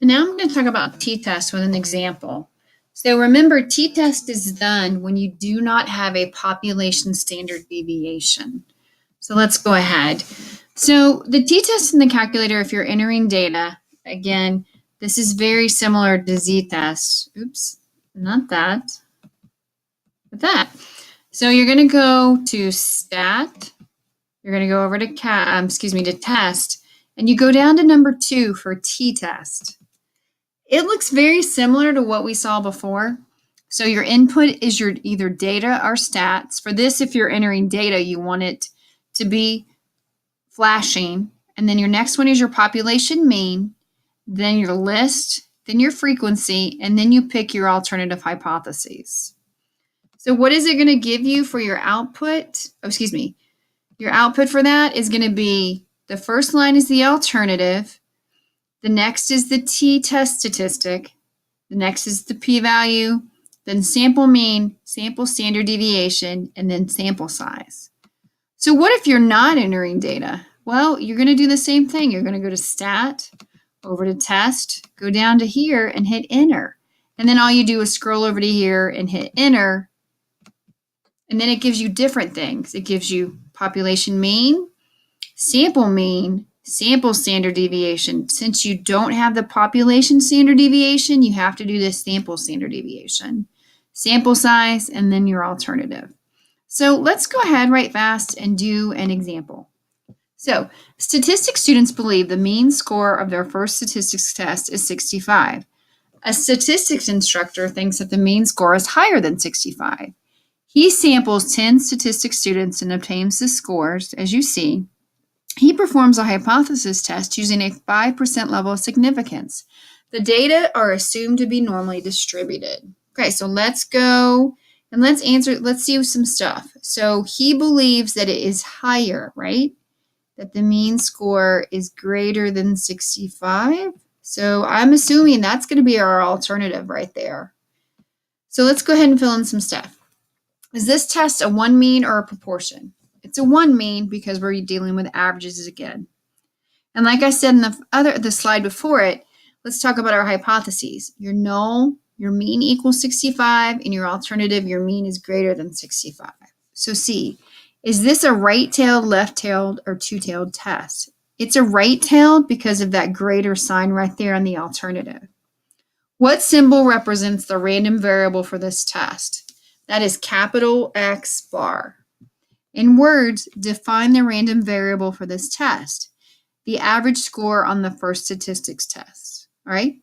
And now I'm going to talk about t-test with an example. So remember, t-test is done when you do not have a population standard deviation. So let's go ahead. So the t-test in the calculator, if you're entering data, again, this is very similar to z-test. Oops, not that, but that. So you're going to go to stat. You're going to go over to to test, and you go down to number 2 for t-test. It looks very similar to what we saw before. So your input is your either data or stats. For this, if you're entering data, you want it to be flashing. And then your next one is your population mean, then your list, then your frequency, and then you pick your alternative hypotheses. So what is it going to give you for your output? Your output for that is going to be, the first line is the alternative. The next is the t-test statistic. The next is the p-value, then sample mean, sample standard deviation, and then sample size. So what if you're not entering data? Well, you're going to do the same thing. You're going to go to stat, over to test, go down to here and hit enter. And then all you do is scroll over to here and hit enter. And then it gives you different things. It gives you population mean, sample standard deviation. Since you don't have the population standard deviation, you have to do the sample standard deviation, sample size, and then your alternative. So let's go ahead right fast and do an example. So statistics students believe the mean score of their first statistics test is 65. A statistics instructor thinks that the mean score is higher than 65. He samples 10 statistics students and obtains the scores, as you see. He performs a hypothesis test using a 5% level of significance. The data are assumed to be normally distributed. Okay, so let's go and let's see some stuff. So he believes that it is higher, right? That the mean score is greater than 65. So I'm assuming that's going to be our alternative right there. So let's go ahead and fill in some stuff. Is this test a one mean or a proportion? It's a one mean because we're dealing with averages again. And like I said in the slide before it, let's talk about our hypotheses. Your null, your mean equals 65, and your alternative, your mean is greater than 65. So C, is this a right-tailed, left-tailed, or two-tailed test? It's a right-tailed because of that greater sign right there on the alternative. What symbol represents the random variable for this test? That is capital X bar. In words, define the random variable for this test. The average score on the first statistics test. All right.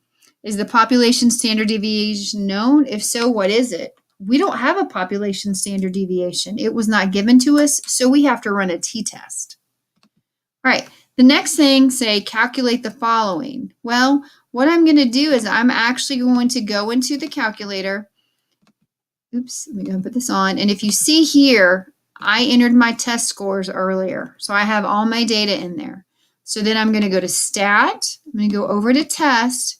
Is the population standard deviation known? If so, what is it? We don't have a population standard deviation. It was not given to us, so we have to run a t-test. All right. The next thing, say, calculate the following. Well, what I'm going to do is I'm actually going to go into the calculator. Oops, let me go and put this on. And if you see here, I entered my test scores earlier. So I have all my data in there. So then I'm going to go to stat. I'm going to go over to test,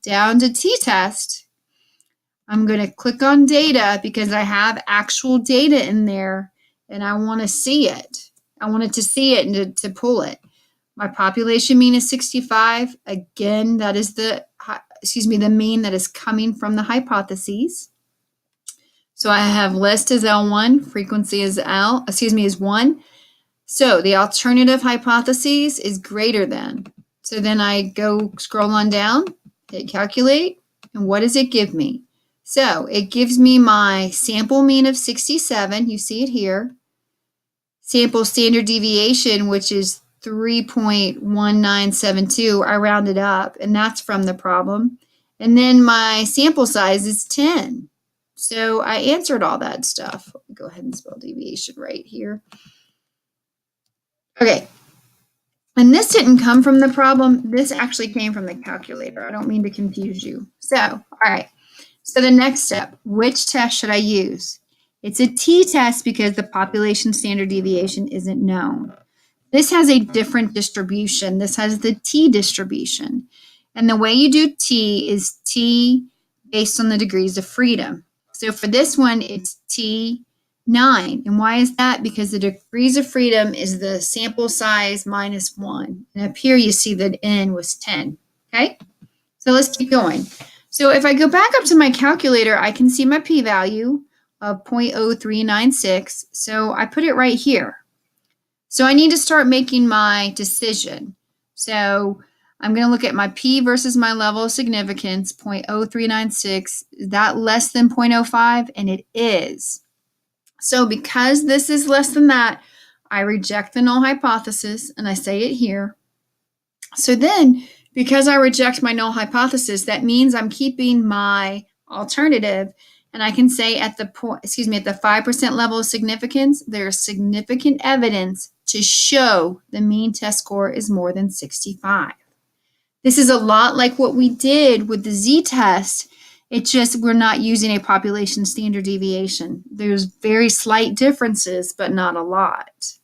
down to t-test. I'm going to click on data because I have actual data in there and I want to see it. I wanted to see it and to pull it. My population mean is 65. Again, that is the mean that is coming from the hypotheses. So I have list as L1, frequency is 1. So the alternative hypotheses is greater than. So then I go scroll on down, hit calculate, and what does it give me? So it gives me my sample mean of 67, you see it here. Sample standard deviation, which is 3.1972, I rounded up, and that's from the problem. And then my sample size is 10. So I answered all that stuff. Let me go ahead and spell deviation right here. Okay. And this didn't come from the problem. This actually came from the calculator. I don't mean to confuse you. So, all right. So the next step, which test should I use? It's a t-test because the population standard deviation isn't known. This has a different distribution. This has the t distribution. And the way you do t is t based on the degrees of freedom. So for this one, it's T9. And why is that? Because the degrees of freedom is the sample size minus 1. And up here, you see that N was 10. Okay? So let's keep going. So if I go back up to my calculator, I can see my p-value of 0.0396. So I put it right here. So I need to start making my decision. So I'm going to look at my p versus my level of significance, 0.0396. Is that less than 0.05? And it is. So because this is less than that, I reject the null hypothesis, and I say it here. So then, because I reject my null hypothesis, that means I'm keeping my alternative, and I can say at the 5% level of significance, there's significant evidence to show the mean test score is more than 65. This is a lot like what we did with the z-test. It's just we're not using a population standard deviation. There's very slight differences, but not a lot.